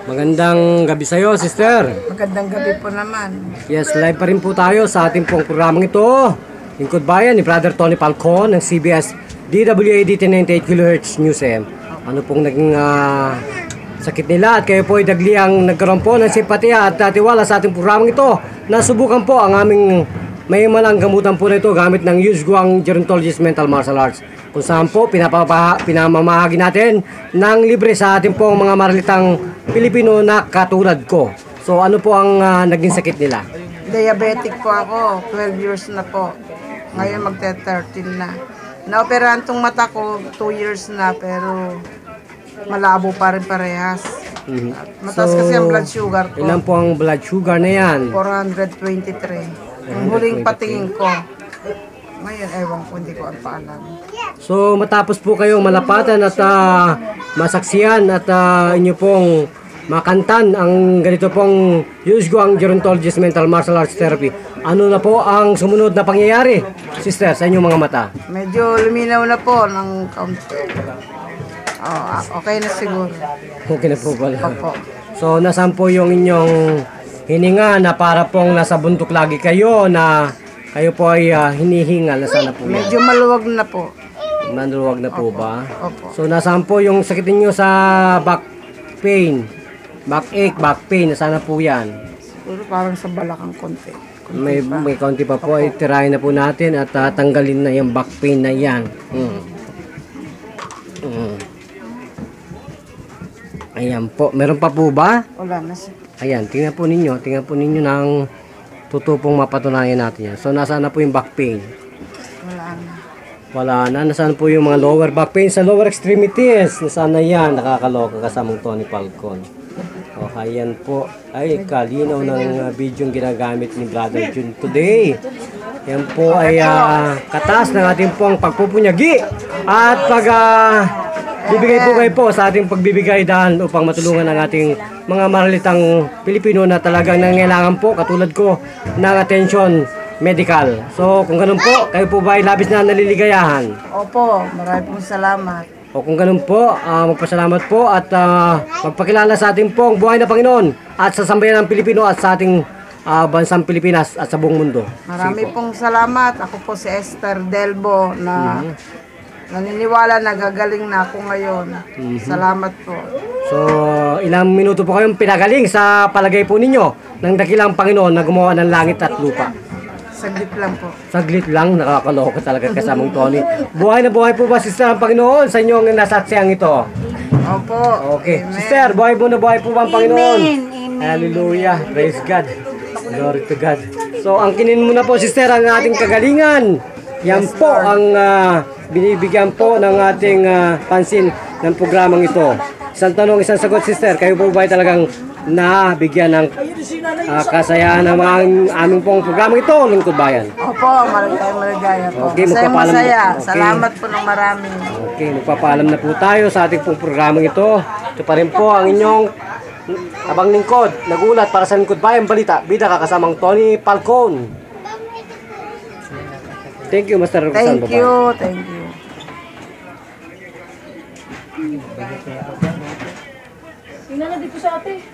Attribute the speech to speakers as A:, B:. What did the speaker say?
A: Magandang gabi sa iyo, sister.
B: Magandang gabi po naman.
A: Yes, live pa rin po tayo sa ating pong programang ito. Lingkod Bayan ni Brother Tony Falcon ng CBS DWAD 1098 kHz News AM. Ano pong naging sakit nila at kayo po ay dagliang nagkaroon po ng simpatiya at tiwala sa ating programang ito. Nasubukan po ang aming may malang gamutan po na ito gamit ng Yusguang Gerontologist Mental Martial Arts. Kung saan po pinamamahagi natin ng libre sa ating pong mga maralitang Pilipino na katulad ko. So ano po ang naging sakit nila?
B: Diabetic po ako, 12 years na po. Ngayon magte-13 na. Naoperahan tong mata ko, 2 years na, pero malabo pa rin parehas. Mataas kasi ang blood sugar ko.
A: Ilan po ang blood sugar na yan?
B: 423. Yung huling patingin ko. Ngayon, ewan ko, hindi ko ang paalam.
A: So matapos po kayong malapatan at masaksiyan at inyo pong makantan ang ganito pong Yusguang Gerontologist Mental Martial Arts Therapy, ano na po ang sumunod na pangyayari, sister, sa inyong mga mata?
B: Medyo luminaw na po ng kaunti. Okay na siguro.
A: Okay na po pala.
B: Opo.
A: So nasaan po yung inyong hininga na para pong nasa buntok lagi kayo na kayo po ay hinihingal na sana po?
B: Medyo maluwag na po.
A: Maluwag na po ba?
B: Opo.
A: So nasaan po yung sakit niyo sa back pain? Backache, back pain, sana po yan.
B: Siguro parang sa balakang konti.
A: May konti pa po, ay tirahin na po natin at tanggalin na yung back pain na yan. Ayan po, meron pa po ba?
B: Wala na siya.
A: Ayan, tingnan po ninyo ng tutupong mapatunayan natin yan. So nasaan na po yung back pain?
B: Wala na.
A: Wala na, nasaan po yung mga lower back pain sa lower extremities? Nasaan na yan? Nakakaloka kasamang Tony Falcon. O, ayan po. Ay, kalinaw ng video yung ginagamit ni Brother Jun today. Yan po ay katas ng ating pong pagpupunyagi at bibigay po kayo po sa ating pagbibigay daan upang matulungan ang ating mga maralitang Pilipino na talagang nangailangan po, katulad ko, ng atensyon medical. So, kung ganun po, kayo po ba ay labis na naliligayahan?
B: Opo, maraming pong salamat.
A: O kung ganun po, magpasalamat po at magpakilala sa ating pong buhay na Panginoon at sa sambayan ng Pilipino at sa ating bansang Pilipinas at sa buong mundo.
B: Marami pong salamat. Ako po si Esther Delbo na naniniwala na gagaling na ako ngayon. Salamat po.
A: So, ilang minuto po kayong pinagaling sa palagay po ninyo ng dakilang Panginoon na gumawa ng langit at lupa?
B: Saglit lang po.
A: Saglit lang, nakakaloka talaga kasamang Tony. Buhay na buhay po ba, sister, ang Panginoon sa inyong nasatsiyang ito?
B: Opo.
A: Okay.
B: Amen.
A: Sister, buhay mo na buhay po ba ang Panginoon?
B: Amen.
A: Hallelujah. Praise God. Glory to God. So, ang kinin mo na po, sister, ang ating kagalingan. Yan po ang binibigyan po ng ating pansin ng programang ito. Isang tanong, isang sagot, sister. Kayo po ba talagang nabigyan ng kasayahan ng aming pong programang ito, Lingkod Bayan?
B: Opo, maligaya po.
A: Okay,
B: Masaya.
A: Okay.
B: Salamat po ng marami.
A: Okay, magpapaalam na po tayo sa ating pong programang ito. Ito pa rin po ang inyong abang lingkod, nagulat para sa Lingkod Bayan Balita, bida kasamang Tony Falcon. Thank you, Master Roxanne.
B: Thank you.
C: Tingnan na dito sa ate.